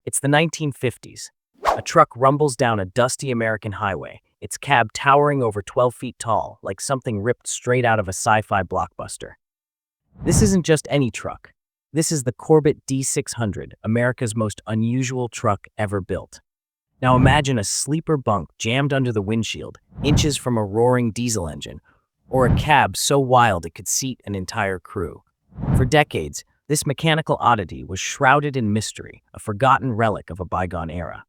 It's the 1950s. A truck rumbles down a dusty American highway, its cab towering over 12 feet tall, like something ripped straight out of a sci-fi blockbuster. This isn't just any truck. This is the Corbitt D600, America's most unusual truck ever built. Now imagine a sleeper bunk jammed under the windshield, inches from a roaring diesel engine, or a cab so wild it could seat an entire crew. For decades, this mechanical oddity was shrouded in mystery, a forgotten relic of a bygone era.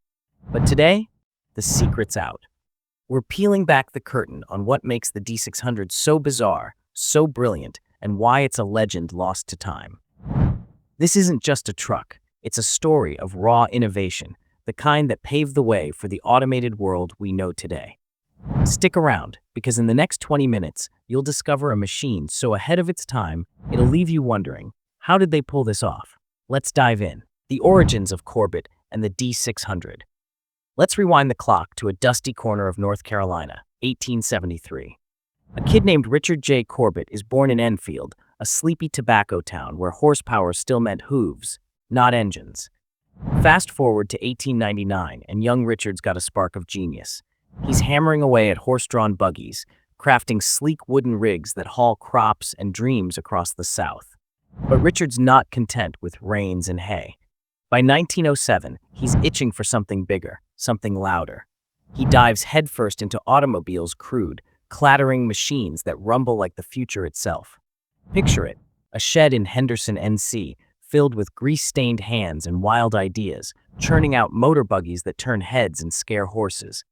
But today, the secret's out. We're peeling back the curtain on what makes the D600 so bizarre, so brilliant, and why it's a legend lost to time. This isn't just a truck, it's a story of raw innovation, the kind that paved the way for the automated world we know today. Stick around, because in the next 20 minutes, you'll discover a machine so ahead of its time, it'll leave you wondering, how did they pull this off? Let's dive in. The origins of Corbitt and the D600. Let's rewind the clock to a dusty corner of North Carolina, 1873. A kid named Richard J. Corbitt is born in Enfield, a sleepy tobacco town where horsepower still meant hooves, not engines. Fast forward to 1899, and young Richard's got a spark of genius. He's hammering away at horse-drawn buggies, crafting sleek wooden rigs that haul crops and dreams across the South. But Richard's not content with reins and hay. By 1907, he's itching for something bigger, something louder. He dives headfirst into automobiles' crude, clattering machines that rumble like the future itself. Picture it, a shed in Henderson, NC, filled with grease-stained hands and wild ideas, churning out motor buggies that turn heads and scare horses.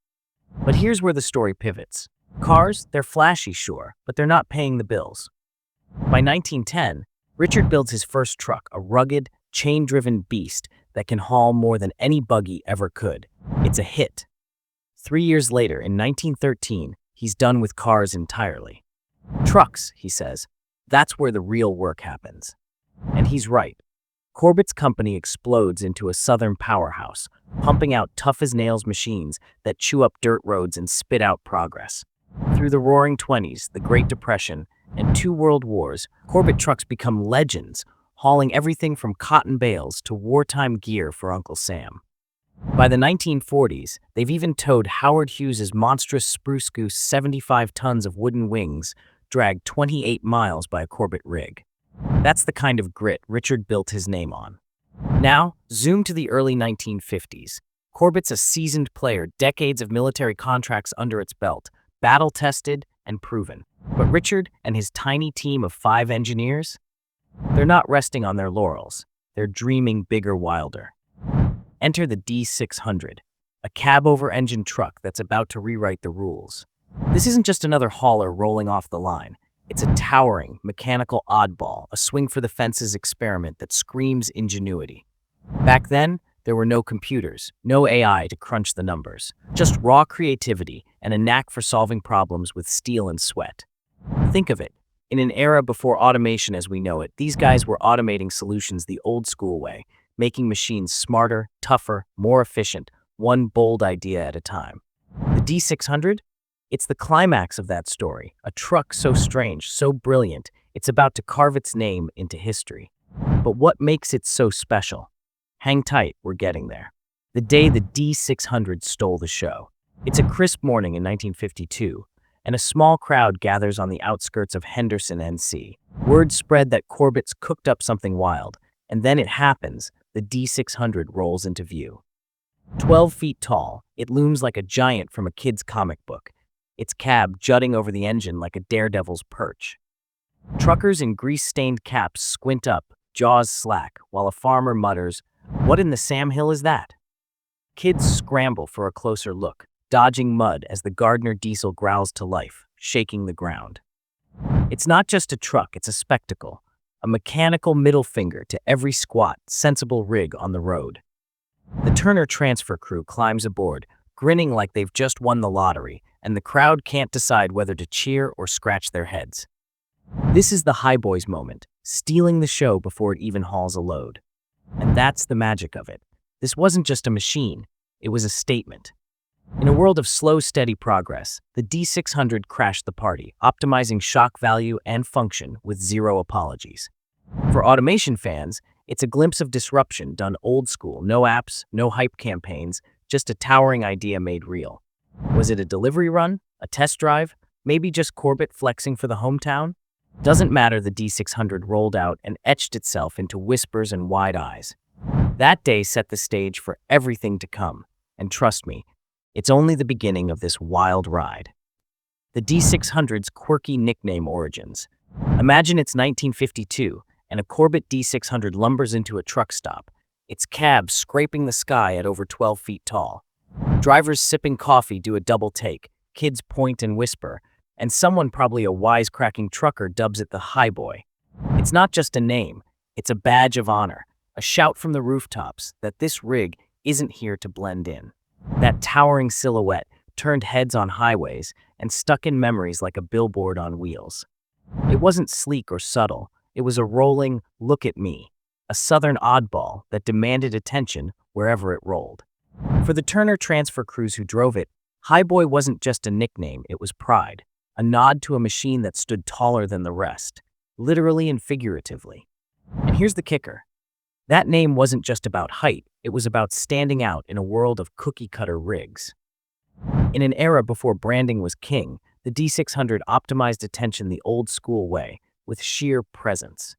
But here's where the story pivots. Cars, they're flashy, sure, but they're not paying the bills. By 1910, Richard builds his first truck, a rugged, chain-driven beast that can haul more than any buggy ever could. It's a hit. 3 years later, in 1913, he's done with cars entirely. Trucks, he says, that's where the real work happens. And he's right. Corbitt's company explodes into a southern powerhouse, pumping out tough-as-nails machines that chew up dirt roads and spit out progress. Through the Roaring '20s, the Great Depression, and 2 world wars, Corbitt trucks become legends, hauling everything from cotton bales to wartime gear for Uncle Sam. By the 1940s, they've even towed Howard Hughes's monstrous Spruce Goose 75 tons of wooden wings, dragged 28 miles by a Corbitt rig. That's the kind of grit Richard built his name on. Now, zoom to the early 1950s. Corbitt's a seasoned player, decades of military contracts under its belt, battle-tested and proven. But Richard and his tiny team of 5 engineers? They're not resting on their laurels. They're dreaming bigger, wilder. Enter the D600, a cab-over-engine truck that's about to rewrite the rules. This isn't just another hauler rolling off the line. It's a towering, mechanical oddball, a swing-for-the-fences experiment that screams ingenuity. Back then, there were no computers, no AI to crunch the numbers, just raw creativity and a knack for solving problems with steel and sweat. Think of it. In an era before automation as we know it, these guys were automating solutions the old-school way, making machines smarter, tougher, more efficient, one bold idea at a time. The D600? It's the climax of that story, a truck so strange, so brilliant, it's about to carve its name into history. But what makes it so special? Hang tight, we're getting there. The day the D600 stole the show. It's a crisp morning in 1952, and a small crowd gathers on the outskirts of Henderson, NC. Word spread that Corbitt's cooked up something wild, and then it happens, the D600 rolls into view. 12 feet tall, it looms like a giant from a kid's comic book, its cab jutting over the engine like a daredevil's perch. Truckers in grease-stained caps squint up, jaws slack, while a farmer mutters, "What in the Sam Hill is that?" Kids scramble for a closer look, dodging mud as the Gardner diesel growls to life, shaking the ground. It's not just a truck, it's a spectacle, a mechanical middle finger to every squat, sensible rig on the road. The Turner transfer crew climbs aboard, grinning like they've just won the lottery, and the crowd can't decide whether to cheer or scratch their heads. This is the Highboy's moment, stealing the show before it even hauls a load. And that's the magic of it. This wasn't just a machine, it was a statement. In a world of slow, steady progress, the D600 crashed the party, optimizing shock value and function with zero apologies. For automation fans, It's a glimpse of disruption done old school, no apps, no hype campaigns, just a towering idea made real. Was it a delivery run? A test drive? Maybe just Corbitt flexing for the hometown? Doesn't matter, the D600 rolled out and etched itself into whispers and wide eyes. That day set the stage for everything to come, and trust me, it's only the beginning of this wild ride. The D600's quirky nickname origins. Imagine it's 1952, and a Corbitt D600 lumbers into a truck stop, its cab scraping the sky at over 12 feet tall. Drivers sipping coffee do a double take, kids point and whisper, and someone, probably a wisecracking trucker, dubs it the Highboy. It's not just a name, it's a badge of honor, a shout from the rooftops that this rig isn't here to blend in. That towering silhouette turned heads on highways and stuck in memories like a billboard on wheels. It wasn't sleek or subtle, it was a rolling, "look at me," a southern oddball that demanded attention wherever it rolled. For the Turner transfer crews who drove it, Highboy wasn't just a nickname, it was pride, a nod to a machine that stood taller than the rest, literally and figuratively. And here's the kicker. That name wasn't just about height, it was about standing out in a world of cookie-cutter rigs. In an era before branding was king, the D600 optimized attention the old-school way, with sheer presence.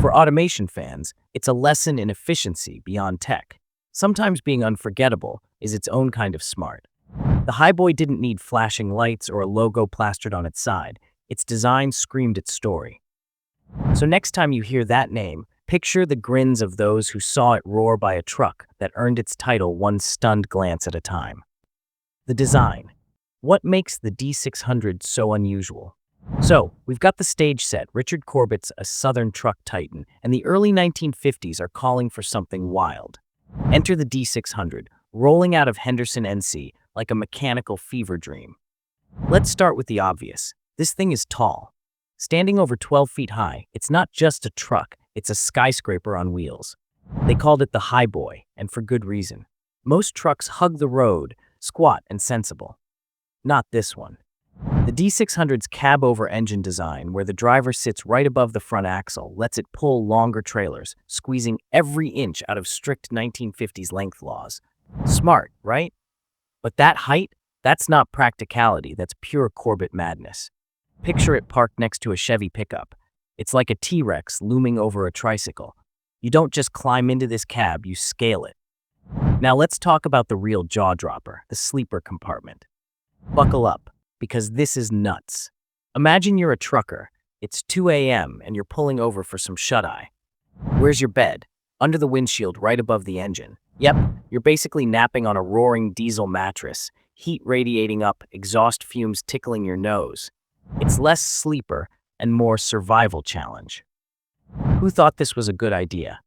For automation fans, it's a lesson in efficiency beyond tech. Sometimes being unforgettable is its own kind of smart. The Highboy didn't need flashing lights or a logo plastered on its side. Its design screamed its story. So next time you hear that name, picture the grins of those who saw it roar by a truck that earned its title one stunned glance at a time. The design. What makes the D600 so unusual? So, we've got the stage set. Richard Corbitt's a southern truck titan, and the early 1950s are calling for something wild. Enter the D600, rolling out of Henderson, NC, like a mechanical fever dream. Let's start with the obvious. This thing is tall. Standing over 12 feet high, it's not just a truck, it's a skyscraper on wheels. They called it the Highboy, and for good reason. Most trucks hug the road, squat and sensible. Not this one. The D600's cab-over-engine design, where the driver sits right above the front axle, lets it pull longer trailers, squeezing every inch out of strict 1950s length laws. Smart, right? But that height? That's not practicality, that's pure Corbitt madness. Picture it parked next to a Chevy pickup. It's like a T-Rex looming over a tricycle. You don't just climb into this cab, you scale it. Now let's talk about the real jaw-dropper, the sleeper compartment. Buckle up, because this is nuts. Imagine you're a trucker, it's 2 a.m. and you're pulling over for some shut-eye. Where's your bed? Under the windshield, right above the engine. Yep, you're basically napping on a roaring diesel mattress, heat radiating up, exhaust fumes tickling your nose. It's less sleeper and more survival challenge. Who thought this was a good idea?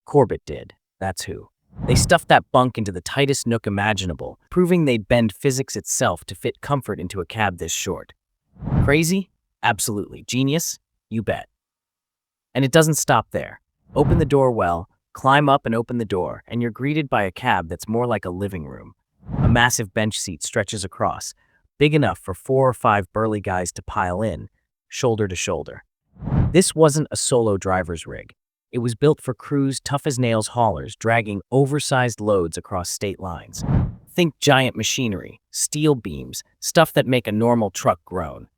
Corbitt did, that's who. They stuffed that bunk into the tightest nook imaginable, proving they'd bend physics itself to fit comfort into a cab this short. Crazy? Absolutely. Genius? You bet. And it doesn't stop there. Open the door well, climb up and open the door, and you're greeted by a cab that's more like a living room. A massive bench seat stretches across, big enough for 4 or 5 burly guys to pile in, shoulder to shoulder. This wasn't a solo driver's rig. It was built for crews tough as nails haulers dragging oversized loads across state lines. Think giant machinery, steel beams, stuff that make a normal truck groan.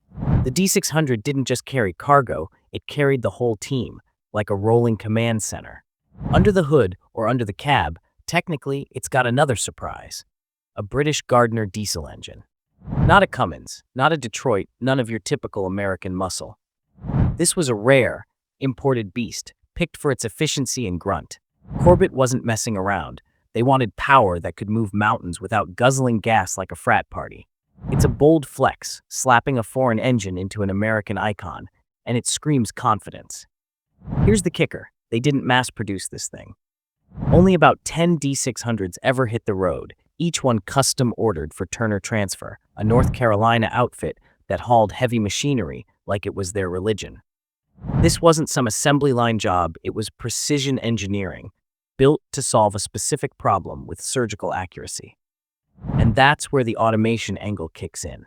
The D600 didn't just carry cargo, it carried the whole team, like a rolling command center. Under the hood, or under the cab, technically, it's got another surprise. A British Gardner diesel engine. Not a Cummins, not a Detroit, none of your typical American muscle. This was a rare, imported beast, picked for its efficiency and grunt. Corbitt wasn't messing around. They wanted power that could move mountains without guzzling gas like a frat party. It's a bold flex, slapping a foreign engine into an American icon, and it screams confidence. Here's the kicker. They didn't mass-produce this thing. Only about 10 D600s ever hit the road, each one custom-ordered for Turner Transfer, a North Carolina outfit that hauled heavy machinery like it was their religion. This wasn't some assembly line job, it was precision engineering, built to solve a specific problem with surgical accuracy. And that's where the automation angle kicks in.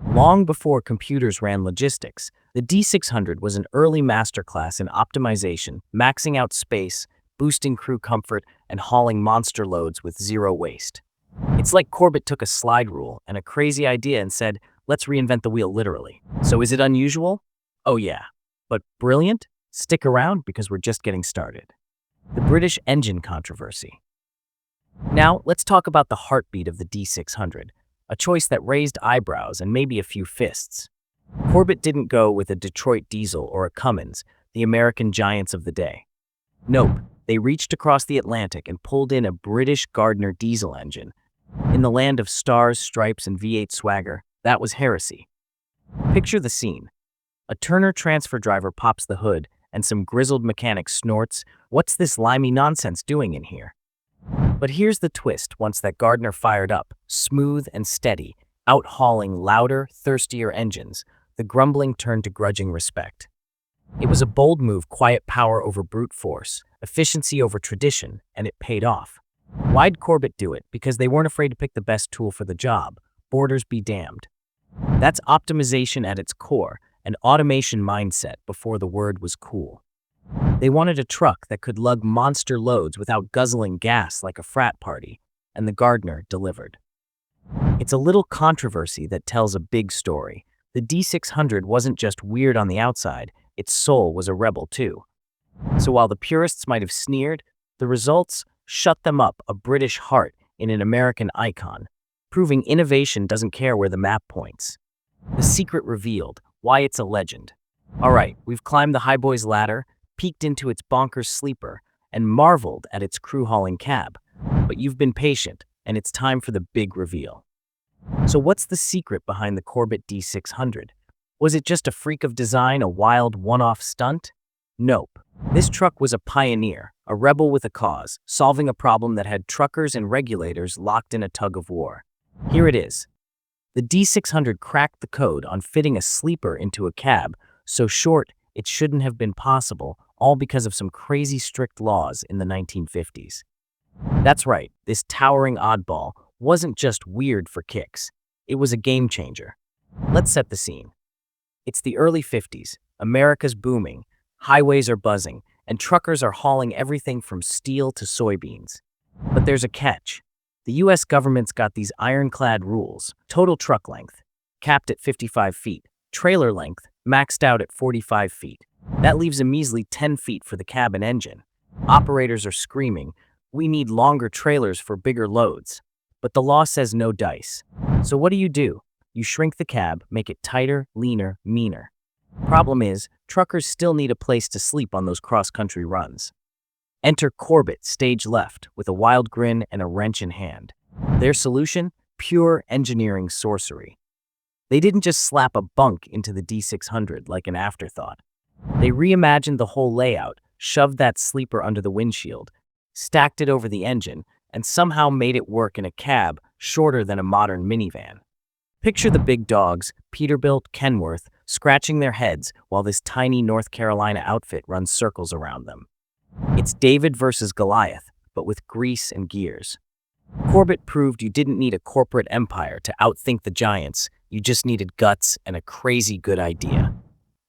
Long before computers ran logistics, the D600 was an early masterclass in optimization, maxing out space, boosting crew comfort, and hauling monster loads with zero waste. It's like Corbitt took a slide rule and a crazy idea and said, let's reinvent the wheel literally. So is it unusual? Oh yeah. But brilliant? Stick around because we're just getting started. The British engine controversy. Now, let's talk about the heartbeat of the D600, a choice that raised eyebrows and maybe a few fists. Corbitt didn't go with a Detroit diesel or a Cummins, the American giants of the day. Nope, they reached across the Atlantic and pulled in a British Gardner diesel engine. In the land of stars, stripes, and V8 swagger, that was heresy. Picture the scene. A Turner transfer driver pops the hood, and some grizzled mechanic snorts, "What's this limey nonsense doing in here?" But here's the twist once that Gardner fired up, smooth and steady, out-hauling louder, thirstier engines, the grumbling turned to grudging respect. It was a bold move, quiet power over brute force, efficiency over tradition, and it paid off. Why'd Corbitt do it? Because they weren't afraid to pick the best tool for the job. Borders be damned. That's optimization at its core, an automation mindset before the word was cool. They wanted a truck that could lug monster loads without guzzling gas like a frat party, and the Gardner delivered. It's a little controversy that tells a big story. The D600 wasn't just weird on the outside, its soul was a rebel too. So while the purists might have sneered, the results shut them up, a British heart in an American icon, proving innovation doesn't care where the map points. The secret revealed, why it's a legend. All right, we've climbed the Highboy's ladder, peeked into its bonkers sleeper, and marveled at its crew-hauling cab. But you've been patient, and it's time for the big reveal. So what's the secret behind the Corbitt D600? Was it just a freak of design, a wild one-off stunt? Nope. This truck was a pioneer, a rebel with a cause, solving a problem that had truckers and regulators locked in a tug-of-war. Here it is. The D600 cracked the code on fitting a sleeper into a cab so short it shouldn't have been possible, all because of some crazy strict laws in the 1950s. That's right, this towering oddball wasn't just weird for kicks. It was a game changer. Let's set the scene. It's the early 50s. America's booming, highways are buzzing, and truckers are hauling everything from steel to soybeans. But there's a catch. The US government's got these ironclad rules: total truck length, capped at 55 feet, trailer length, maxed out at 45 feet. That leaves a measly 10 feet for the cab and engine. Operators are screaming, "We need longer trailers for bigger loads." But the law says no dice. So what do? You shrink the cab, make it tighter, leaner, meaner. Problem is, truckers still need a place to sleep on those cross-country runs. Enter Corbitt, stage left, with a wild grin and a wrench in hand. Their solution? Pure engineering sorcery. They didn't just slap a bunk into the D600 like an afterthought. They reimagined the whole layout, shoved that sleeper under the windshield, stacked it over the engine, and somehow made it work in a cab shorter than a modern minivan. Picture the big dogs, Peterbilt, Kenworth, scratching their heads while this tiny North Carolina outfit runs circles around them. It's David versus Goliath, but with grease and gears. Corbitt proved you didn't need a corporate empire to outthink the giants, you just needed guts and a crazy good idea.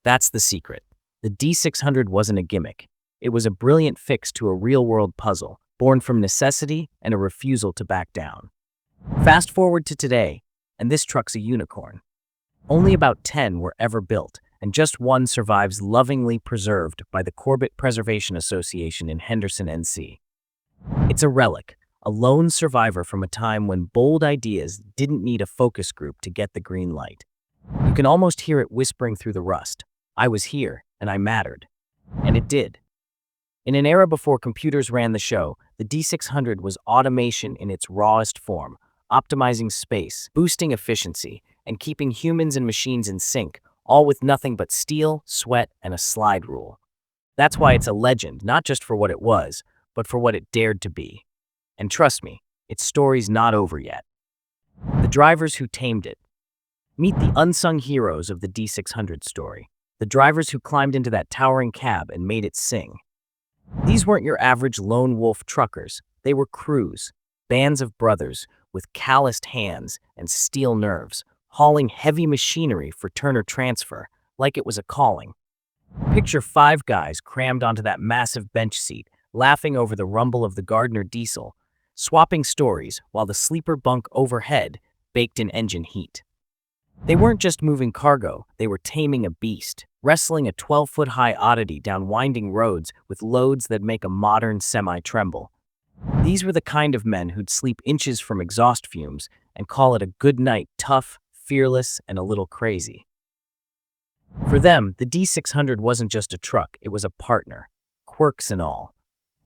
That's the secret. The D600 wasn't a gimmick. It was a brilliant fix to a real-world puzzle, born from necessity and a refusal to back down. Fast forward to today, and this truck's a unicorn. Only about 10 were ever built, and just one survives, lovingly preserved by the Corbitt Preservation Association in Henderson, NC. It's a relic, a lone survivor from a time when bold ideas didn't need a focus group to get the green light. You can almost hear it whispering through the rust. I was here, and I mattered. And it did. In an era before computers ran the show, the D600 was automation in its rawest form, optimizing space, boosting efficiency, and keeping humans and machines in sync, all with nothing but steel, sweat, and a slide rule. That's why it's a legend, not just for what it was, but for what it dared to be. And trust me, its story's not over yet. The drivers who tamed it. Meet the unsung heroes of the D600 story, the drivers who climbed into that towering cab and made it sing. These weren't your average lone wolf truckers. They were crews, bands of brothers with calloused hands and steel nerves, hauling heavy machinery for Turner Transfer like it was a calling. Picture 5 guys crammed onto that massive bench seat, laughing over the rumble of the Gardner diesel, swapping stories while the sleeper bunk overhead baked in engine heat. They weren't just moving cargo, they were taming a beast, wrestling a 12-foot-high oddity down winding roads with loads that make a modern semi tremble. These were the kind of men who'd sleep inches from exhaust fumes and call it a good night, tough, fearless, and a little crazy. For them, the D600 wasn't just a truck, it was a partner, quirks and all.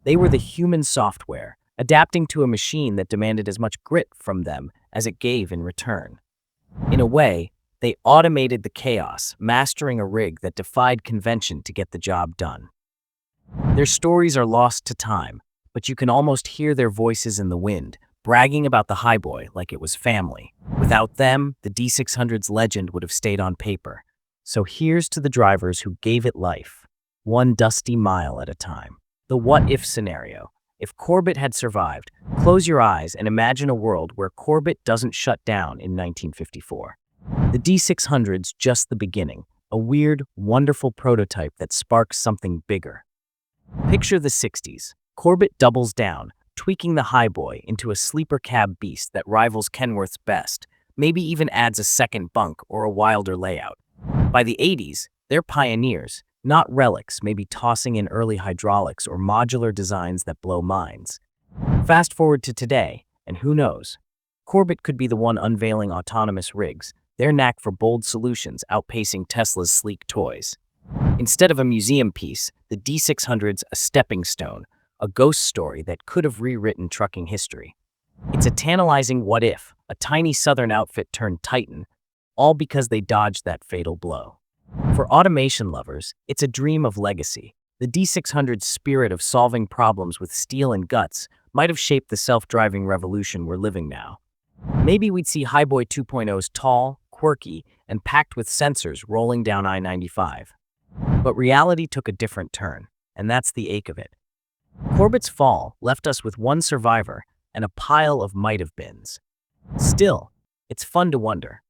They were the human software, adapting to a machine that demanded as much grit from them as it gave in return. In a way, they automated the chaos, mastering a rig that defied convention to get the job done. Their stories are lost to time, but you can almost hear their voices in the wind, bragging about the Highboy like it was family. Without them, the D600's legend would have stayed on paper. So here's to the drivers who gave it life, one dusty mile at a time. The what-if scenario. If Corbitt had survived, close your eyes and imagine a world where Corbitt doesn't shut down in 1954. The D600's just the beginning, a weird, wonderful prototype that sparks something bigger. Picture the 60s. Corbitt doubles down, tweaking the Highboy into a sleeper cab beast that rivals Kenworth's best, maybe even adds a second bunk or a wilder layout. By the 80s, they're pioneers, not relics, maybe tossing in early hydraulics or modular designs that blow minds. Fast forward to today, and who knows? Corbitt could be the one unveiling autonomous rigs, their knack for bold solutions outpacing Tesla's sleek toys. Instead of a museum piece, the D600's a stepping stone, a ghost story that could have rewritten trucking history. It's a tantalizing what-if, a tiny southern outfit turned titan, all because they dodged that fatal blow. For automation lovers, it's a dream of legacy. The D600's spirit of solving problems with steel and guts might have shaped the self-driving revolution we're living now. Maybe we'd see Highboy 2.0's tall, quirky, and packed with sensors rolling down I-95. But reality took a different turn, and that's the ache of it. Corbitt's fall left us with one survivor and a pile of might-have-beens. Still, it's fun to wonder.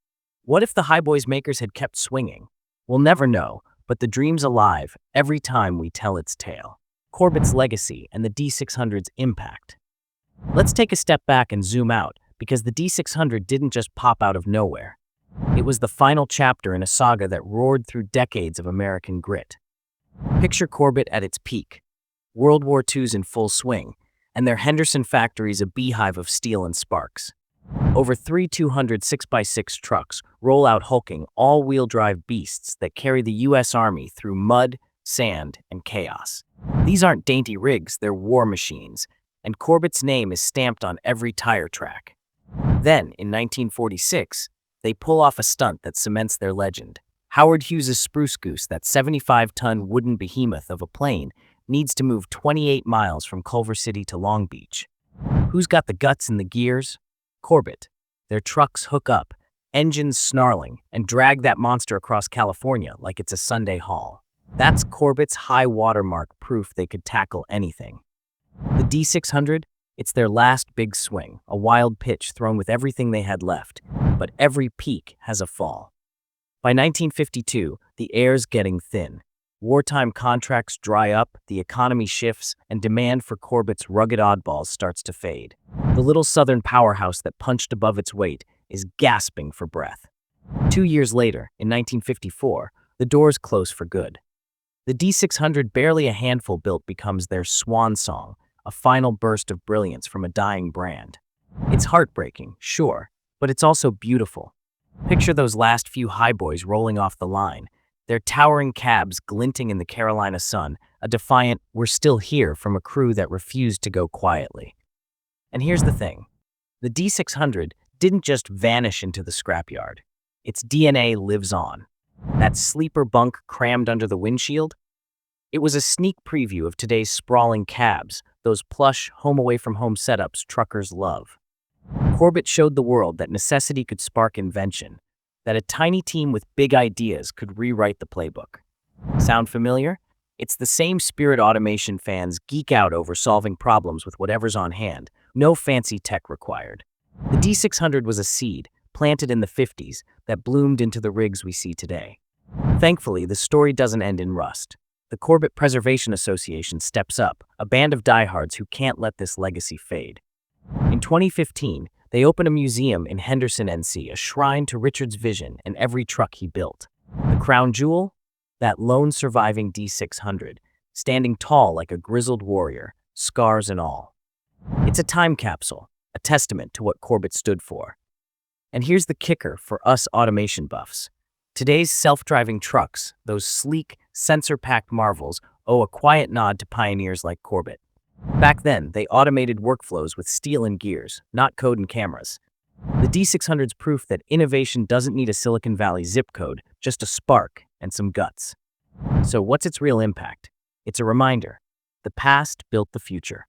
What if the Highboy's makers had kept swinging? We'll never know, but the dream's alive every time we tell its tale. Corbitt's legacy and the D600's impact. Let's take a step back and zoom out, because the D600 didn't just pop out of nowhere. It was the final chapter in a saga that roared through decades of American grit. Picture Corbitt at its peak. World War II's in full swing, and their Henderson factory's a beehive of steel and sparks. Over 3 200 6x6 trucks roll out hulking, all-wheel drive beasts that carry the U.S. Army through mud, sand, and chaos. These aren't dainty rigs, they're war machines, and Corbitt's name is stamped on every tire track. Then, in 1946, they pull off a stunt that cements their legend. Howard Hughes's Spruce Goose, that 75-ton wooden behemoth of a plane, needs to move 28 miles from Culver City to Long Beach. Who's got the guts and the gears? Corbitt. Their trucks hook up, engines snarling, and drag that monster across California like it's a Sunday haul. That's Corbitt's high watermark, proof they could tackle anything. The D600? It's their last big swing, a wild pitch thrown with everything they had left, but every peak has a fall. By 1952, the air's getting thin. Wartime contracts dry up, the economy shifts, and demand for Corbitt's rugged oddballs starts to fade. The little southern powerhouse that punched above its weight is gasping for breath. 2 years later, in 1954, the doors close for good. The D600, barely a handful built, becomes their swan song, a final burst of brilliance from a dying brand. It's heartbreaking, sure, but it's also beautiful. Picture those last few Highboys rolling off the line, their towering cabs glinting in the Carolina sun, a defiant "we're still here" from a crew that refused to go quietly. And here's the thing. The D600 didn't just vanish into the scrapyard. Its DNA lives on. That sleeper bunk crammed under the windshield? It was a sneak preview of today's sprawling cabs, those plush, home-away-from-home setups truckers love. Corbitt showed the world that necessity could spark invention, that a tiny team with big ideas could rewrite the playbook. Sound familiar? It's the same spirit automation fans geek out over, solving problems with whatever's on hand, no fancy tech required. The D600 was a seed, planted in the 50s, that bloomed into the rigs we see today. Thankfully, the story doesn't end in rust. The Corbitt Preservation Association steps up, a band of diehards who can't let this legacy fade. In 2015, they opened a museum in Henderson, NC, a shrine to Richard's vision and every truck he built. The crown jewel? That lone surviving D600, standing tall like a grizzled warrior, scars and all. It's a time capsule, a testament to what Corbitt stood for. And here's the kicker for us automation buffs. Today's self-driving trucks, those sleek, sensor-packed marvels, owe a quiet nod to pioneers like Corbitt. Back then, they automated workflows with steel and gears, not code and cameras. The D600's proof that innovation doesn't need a Silicon Valley zip code, just a spark and some guts. So what's its real impact? It's a reminder. The past built the future.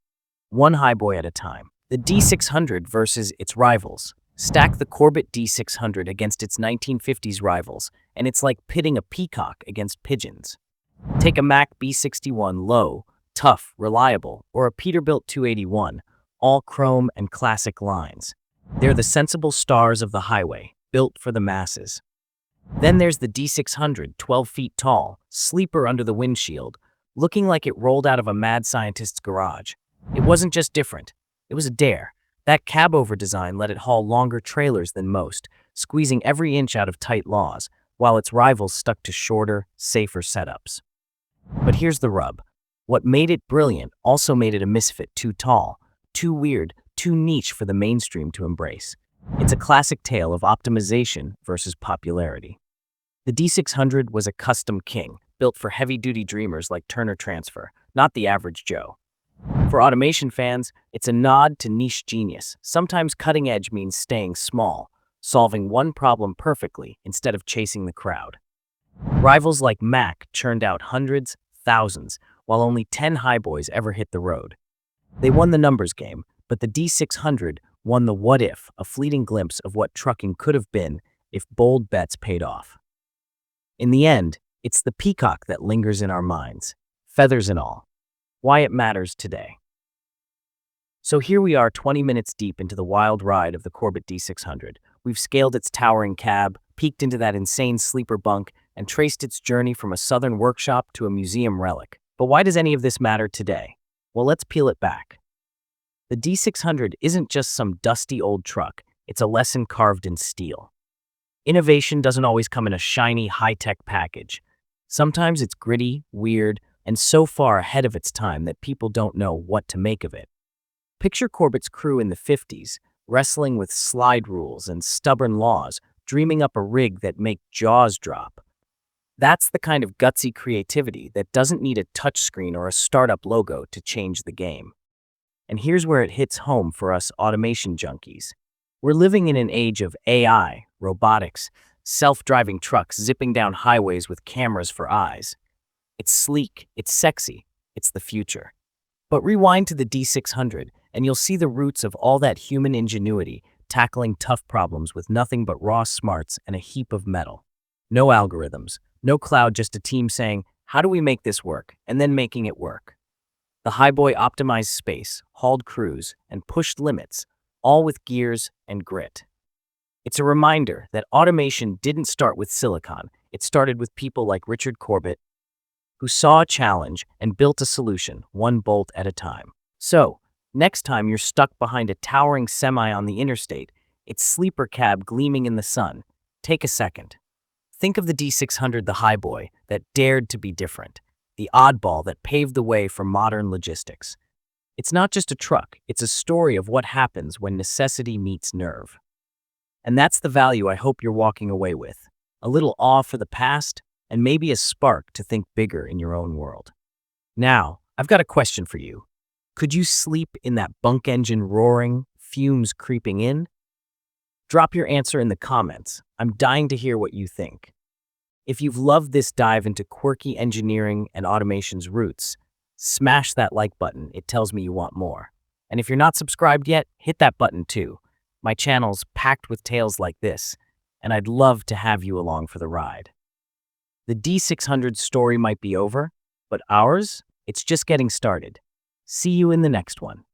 One Highboy at a time. The D600 versus its rivals. Stack the Corbitt D600 against its 1950s rivals, and it's like pitting a peacock against pigeons. Take a Mack B61 low, tough, reliable, or a Peterbilt 281, all chrome and classic lines. They're the sensible stars of the highway, built for the masses. Then there's the D600, 12 feet tall, sleeper under the windshield, looking like it rolled out of a mad scientist's garage. It wasn't just different, it was a dare. That cab-over design let it haul longer trailers than most, squeezing every inch out of tight laws, while its rivals stuck to shorter, safer setups. But here's the rub. What made it brilliant also made it a misfit, too tall, too weird, too niche for the mainstream to embrace. It's a classic tale of optimization versus popularity. The D600 was a custom king, built for heavy-duty dreamers like Turner Transfer, not the average Joe. For automation fans, it's a nod to niche genius. Sometimes cutting edge means staying small, solving one problem perfectly instead of chasing the crowd. Rivals like Mack churned out hundreds, thousands, while only 10 Highboys ever hit the road. They won the numbers game, but the D600 won the what if, a fleeting glimpse of what trucking could have been if bold bets paid off. In the end, it's the peacock that lingers in our minds, feathers and all. Why it matters today. So here we are 20 minutes deep into the wild ride of the Corbitt D600. We've scaled its towering cab, peeked into that insane sleeper bunk, and traced its journey from a southern workshop to a museum relic. But why does any of this matter today? Well, let's peel it back. The D600 isn't just some dusty old truck, it's a lesson carved in steel. Innovation doesn't always come in a shiny, high-tech package. Sometimes it's gritty, weird, and so far ahead of its time that people don't know what to make of it. Picture Corbitt's crew in the 50s, wrestling with slide rules and stubborn laws, dreaming up a rig that make jaws drop. That's the kind of gutsy creativity that doesn't need a touchscreen or a startup logo to change the game. And here's where it hits home for us automation junkies. We're living in an age of AI, robotics, self-driving trucks zipping down highways with cameras for eyes. It's sleek, it's sexy, it's the future. But rewind to the D600, and you'll see the roots of all that human ingenuity, tackling tough problems with nothing but raw smarts and a heap of metal. No algorithms, no cloud, just a team saying, how do we make this work, and then making it work. The Highboy optimized space, hauled crews, and pushed limits, all with gears and grit. It's a reminder that automation didn't start with silicon, it started with people like Richard Corbitt, who saw a challenge and built a solution, one bolt at a time. So, next time you're stuck behind a towering semi on the interstate, its sleeper cab gleaming in the sun, take a second. Think of the D600, the Highboy that dared to be different, the oddball that paved the way for modern logistics. It's not just a truck, it's a story of what happens when necessity meets nerve. And that's the value I hope you're walking away with. A little awe for the past, and maybe a spark to think bigger in your own world. Now, I've got a question for you. Could you sleep in that bunk engine roaring, fumes creeping in? Drop your answer in the comments. I'm dying to hear what you think. If you've loved this dive into quirky engineering and automation's roots, smash that like button. It tells me you want more. And if you're not subscribed yet, hit that button too. My channel's packed with tales like this, and I'd love to have you along for the ride. The D600 story might be over, but ours, it's just getting started. See you in the next one.